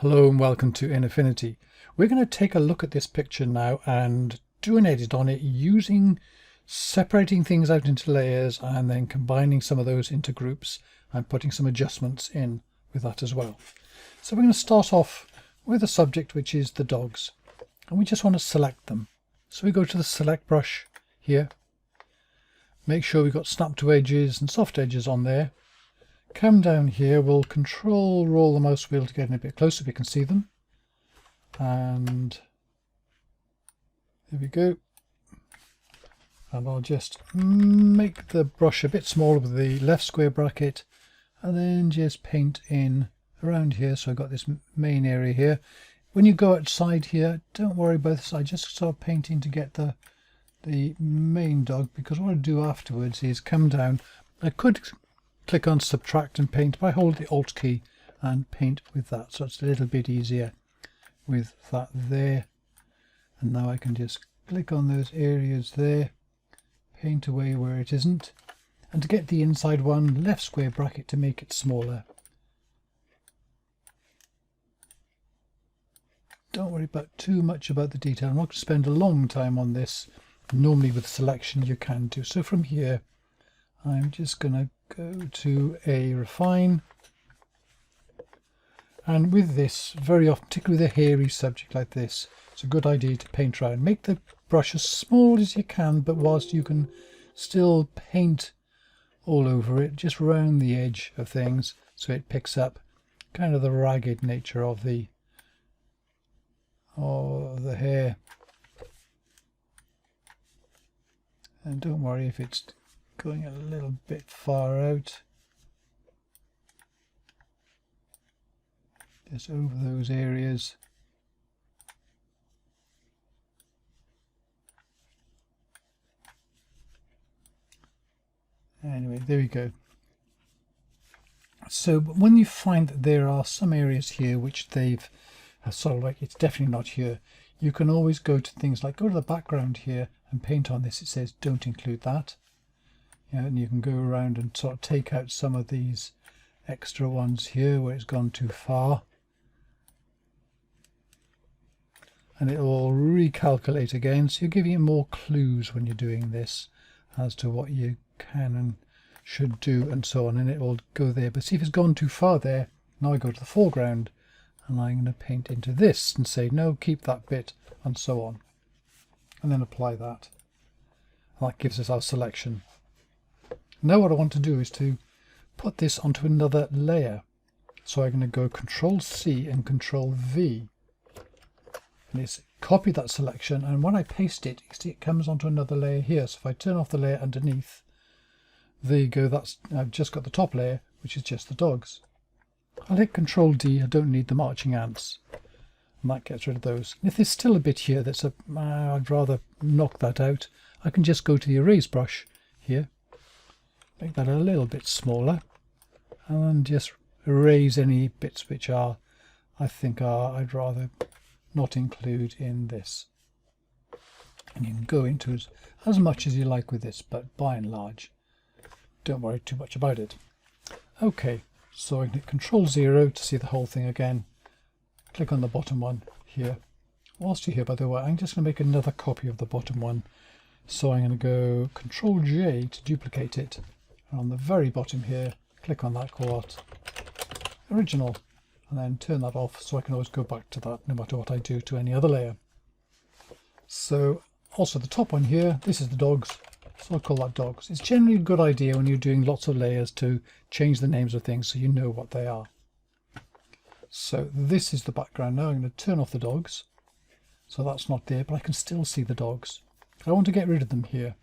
Hello and welcome to Affinity. We're going to take a look at this picture now and do an edit on it using separating things out into layers and then combining some of those into groups and putting some adjustments in with that as well. So we're going to start off with a subject which is the dogs, and we just want to select them. So we go to the select brush here, make sure we've got snap to edges and soft edges on there. Come down here, we'll roll the mouse wheel to get in a bit closer so we can see them. And there we go. And I'll just make the brush a bit smaller with the left square bracket and then just paint in around here. So I've got this main area here. When you go outside here, don't worry about this. I just start painting to get the main dog, because what I do afterwards is come down. I could click on subtract and paint, but I hold the Alt key and paint with that, so it's a little bit easier with that there. And now I can just click on those areas there, paint away where it isn't, and to get the inside one, left square bracket to make it smaller. Don't worry about too much about the detail. I'm not going to spend a long time on this. Normally with selection you can do. So from here I'm just going to go to a refine, and with this, very often, particularly with a hairy subject like this, it's a good idea to paint around. Make the brush as small as you can, but whilst you can still paint all over it, just round the edge of things so it picks up kind of the ragged nature of the hair. And don't worry if it's going a little bit far out. Just over those areas. Anyway, there we go. So when you find that there are some areas here which they've sort of like, it's definitely not here, you can always go to things like, go to the background here and paint on this. It says don't include that. Yeah, and you can go around and sort of take out some of these extra ones here where it's gone too far, and it will recalculate again, so you're giving it more clues when you're doing this as to what you can and should do and so on, and it will go there. But see if it's gone too far there, now I go to the foreground and I'm going to paint into this and say no, keep that bit, and so on, and then apply that, and that gives us our selection. Now what I want to do is to put this onto another layer. So I'm going to go Control C and Control V. And it's copy that selection, and when I paste it, you see it comes onto another layer here. So if I turn off the layer underneath, there you go, that's, I've just got the top layer, which is just the dogs. I'll hit Control D, I don't need the marching ants. And that gets rid of those. And if there's still a bit here that's I'd rather knock that out, I can just go to the erase brush here. Make that a little bit smaller and just erase any bits which are, I think I'd rather not include in this. And you can go into as much as you like with this, but by and large, don't worry too much about it. Okay, so I can hit Control 0 to see the whole thing again. Click on the bottom one here. Whilst you're here, by the way, I'm just going to make another copy of the bottom one. So I'm going to go Control J to duplicate it. And on the very bottom here, click on that, call it original, and then turn that off so I can always go back to that no matter what I do to any other layer. So also the top one here, this is the dogs, so I'll call that dogs. It's generally a good idea when you're doing lots of layers to change the names of things so you know what they are. So this is the background. Now I'm going to turn off the dogs, so that's not there, but I can still see the dogs. I want to get rid of them here.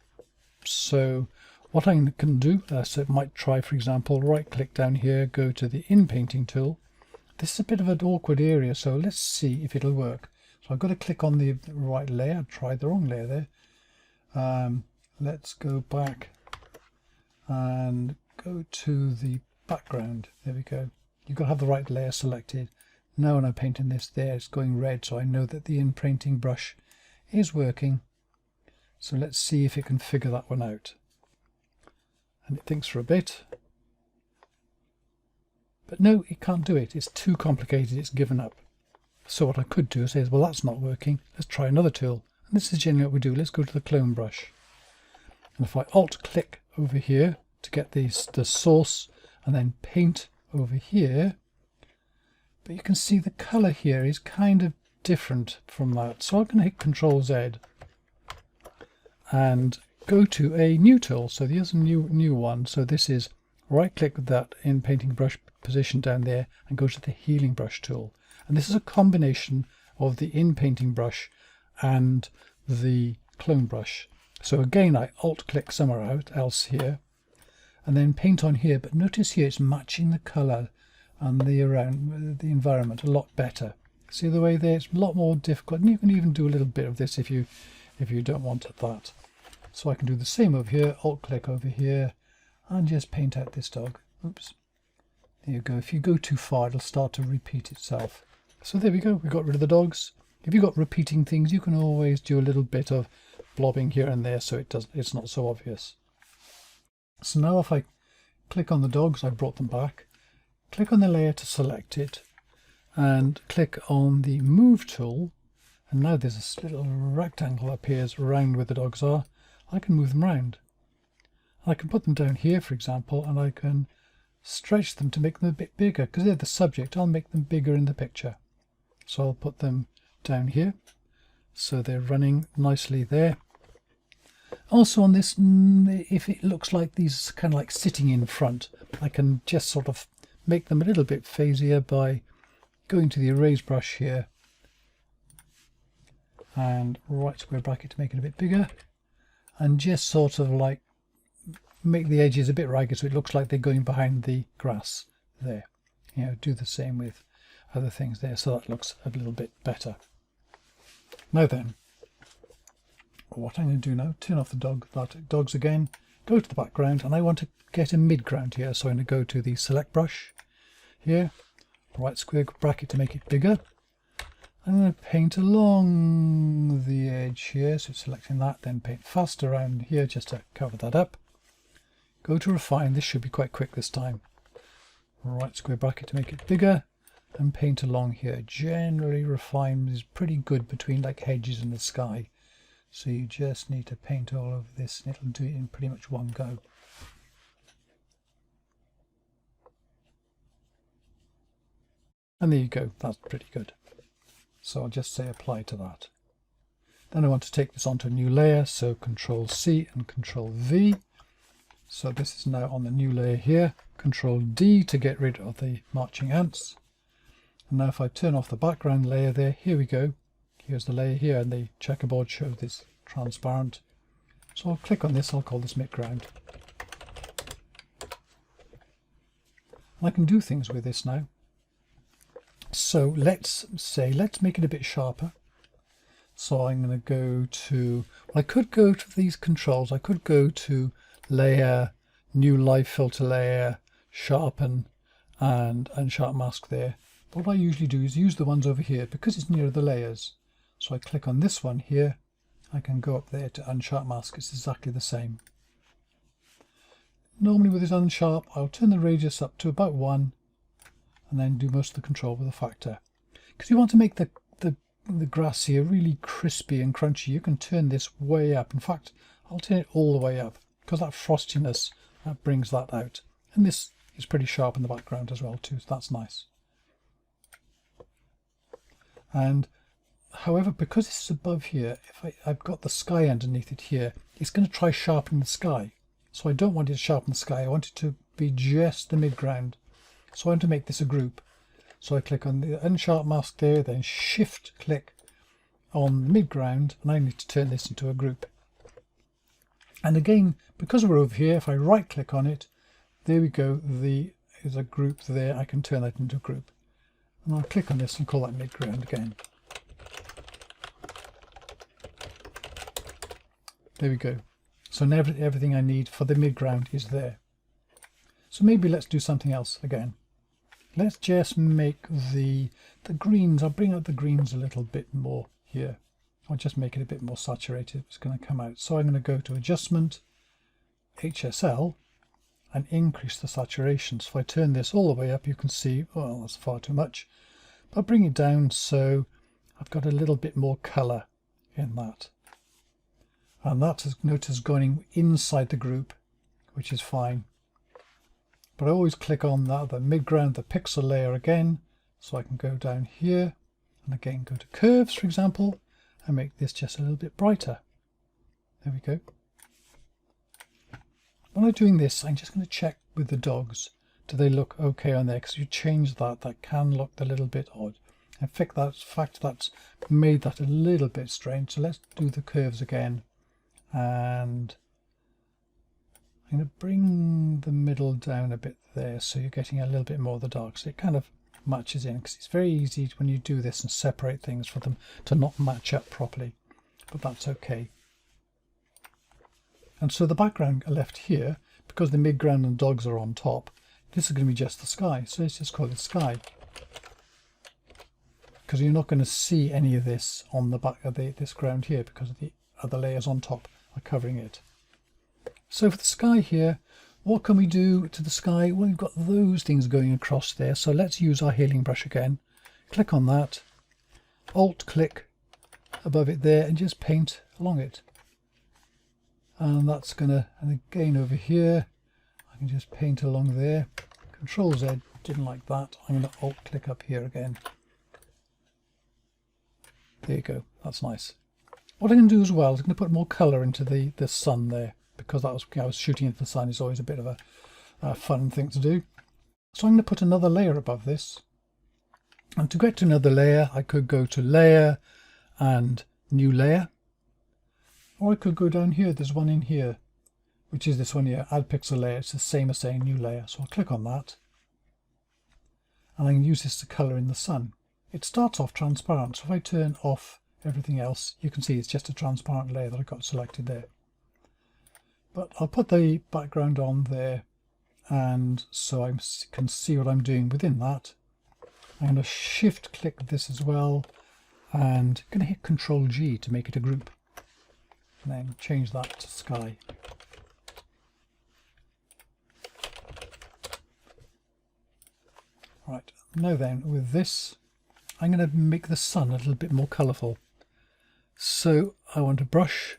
So what I can do, so it might try, for example, right click down here, go to the in painting tool. This is a bit of an awkward area, so let's see if it'll work. So I've got to click on the right layer. I tried the wrong layer there. Let's go back and go to the background. There we go. You've got to have the right layer selected. Now when I'm painting this there, it's going red, so I know that the in painting brush is working. So let's see if it can figure that one out. And it thinks for a bit, but no, it can't do it. It's too complicated. It's given up. So what I could do is say, well, that's not working. Let's try another tool. And this is generally what we do. Let's go to the clone brush. And if I alt click over here to get the source and then paint over here, but you can see the color here is kind of different from that. So I'm going to hit Control Z and go to a new tool. So here's a new one. So this is right click that in painting brush position down there and go to the healing brush tool. And this is a combination of the in painting brush and the clone brush. So again, I alt click somewhere else here and then paint on here. But notice here it's matching the color and the environment a lot better. See the way there? It's a lot more difficult. And you can even do a little bit of this if you don't want that. So I can do the same over here, alt click over here and just paint out this dog. Oops. There you go. If you go too far, it'll start to repeat itself. So there we go. We got rid of the dogs. If you've got repeating things, you can always do a little bit of blobbing here and there so it's not so obvious. So now if I click on the dogs, I brought them back. Click on the layer to select it and click on the move tool. And now there's a little rectangle appears around where the dogs are. I can move them around. I can put them down here, for example, and I can stretch them to make them a bit bigger because they're the subject. I'll make them bigger in the picture. So I'll put them down here so they're running nicely there. Also on this, if it looks like these kind of like sitting in front, I can just sort of make them a little bit phasier by going to the erase brush here and right square bracket to make it a bit bigger and just sort of like make the edges a bit ragged so it looks like they're going behind the grass there. You know, do the same with other things there so that looks a little bit better. Now then, what I'm going to do now, turn off the dogs again, go to the background, and I want to get a midground here. So I'm going to go to the select brush here, right square bracket to make it bigger. I'm going to paint along the edge here, so selecting that, then paint fast around here just to cover that up. Go to refine, this should be quite quick this time. Right square bracket to make it bigger and paint along here. Generally refine is pretty good between like hedges and the sky. So you just need to paint all of this and it'll do it in pretty much one go. And there you go, that's pretty good. So I'll just say apply to that. Then I want to take this onto a new layer, so Control C and Control V. So this is now on the new layer here. Control D to get rid of the marching ants. And now if I turn off the background layer there, here we go. Here's the layer here and the checkerboard shows this transparent. So I'll click on this, I'll call this midground. And I can do things with this now. So let's make it a bit sharper. So I'm going to go to, well, I could go to these controls. I could go to layer, new live filter layer, sharpen and sharp mask there. What I usually do is use the ones over here because it's near the layers. So I click on this one here. I can go up there to unsharp mask. It's exactly the same. Normally with this unsharp, I'll turn the radius up to about 1 and then do most of the control with a factor. Because you want to make the grass here really crispy and crunchy, you can turn this way up. In fact, I'll turn it all the way up because that frostiness, that brings that out. And this is pretty sharp in the background as well too, so that's nice. And however, because this is above here, if I've got the sky underneath it here, it's going to try sharpening the sky. So I don't want it to sharpen the sky, I want it to be just the midground. So I want to make this a group. So I click on the unsharp mask there, then shift click on the midground, and I need to turn this into a group. And again, because we're over here, if I right click on it, there we go, there's a group there, I can turn that into a group. And I'll click on this and call that midground again. There we go. So now everything I need for the midground is there. So maybe let's do something else again. Let's just make the greens, I'll bring out the greens a little bit more here. I'll just make it a bit more saturated. It's going to come out. So I'm going to go to Adjustment, HSL, and increase the saturation. So if I turn this all the way up, you can see, well, that's far too much. I'll bring it down so I've got a little bit more colour in that. And that has notice going inside the group, which is fine. But I always click on that, the midground, the pixel layer again, so I can go down here and again go to curves, for example, and make this just a little bit brighter. There we go. When I'm doing this, I'm just going to check with the dogs. Do they look okay on there? Because you change that, that can look a little bit odd. In fact, that's made that a little bit strange. So let's do the curves again. And I'm going to bring the middle down a bit there, so you're getting a little bit more of the dark. So it kind of matches in, because it's very easy when you do this and separate things for them to not match up properly. But that's okay. And so the background left here, because the midground and dogs are on top, this is going to be just the sky. So let's just call it sky. Because you're not going to see any of this on the back of this ground here, because of the other layers on top are covering it. So for the sky here, what can we do to the sky? Well, we've got those things going across there. So let's use our healing brush again. Click on that, Alt click above it there, and just paint along it. And that's gonna, and again over here, I can just paint along there. Control Z, didn't like that. I'm gonna Alt click up here again. There you go, that's nice. What I'm going to do as well is I'm going to put more colour into the sun there, because that was, I was shooting into the sun is always a bit of a fun thing to do. So I'm going to put another layer above this. And to get to another layer, I could go to Layer and New Layer. Or I could go down here, there's one in here, which is this one here, Add Pixel Layer. It's the same as saying New Layer. So I'll click on that. And I can use this to colour in the sun. It starts off transparent, so if I turn off everything else, you can see it's just a transparent layer that I got selected there. But I'll put the background on there, and so I can see what I'm doing within that. I'm going to shift click this as well, and I'm going to hit Control G to make it a group, and then change that to sky. Right, now then, with this, I'm going to make the sun a little bit more colourful. So I want a brush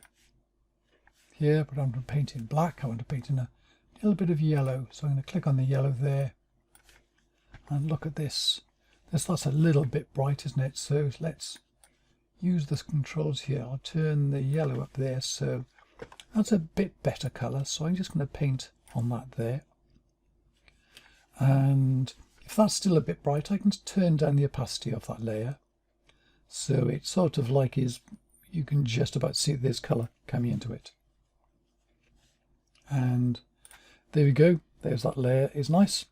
here, but I'm going to paint in black. I want to paint in a little bit of yellow. So I'm going to click on the yellow there. And look at this. That's a little bit bright, isn't it? So let's use the controls here. I'll turn the yellow up there. So that's a bit better colour. So I'm just going to paint on that there. And if that's still a bit bright, I can turn down the opacity of that layer. So it's sort of like you can just about see this colour coming into it. And there we go. There's that layer. It's nice.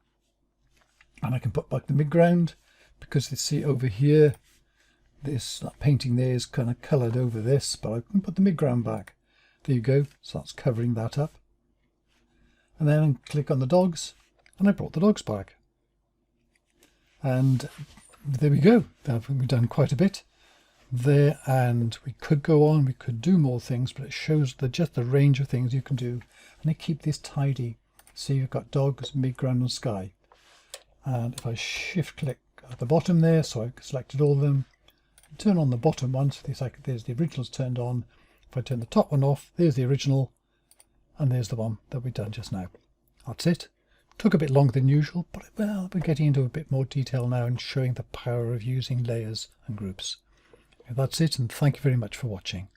And I can put back the midground, because you see over here, that painting there is kind of coloured over this, but I can put the midground back. There you go. So that's covering that up. And then I click on the dogs, and I brought the dogs back. And there we go. We've done quite a bit there, and we could go on, we could do more things, but it shows just the range of things you can do, and they keep this tidy. See, you've got dogs, midground and sky. And if I shift click at the bottom there, so I've selected all of them, turn on the bottom one, so there's the originals turned on. If I turn the top one off, there's the original, and there's the one that we've done just now. That's it. Took a bit longer than usual, but well, we're getting into a bit more detail now and showing the power of using layers and groups. That's it, and thank you very much for watching.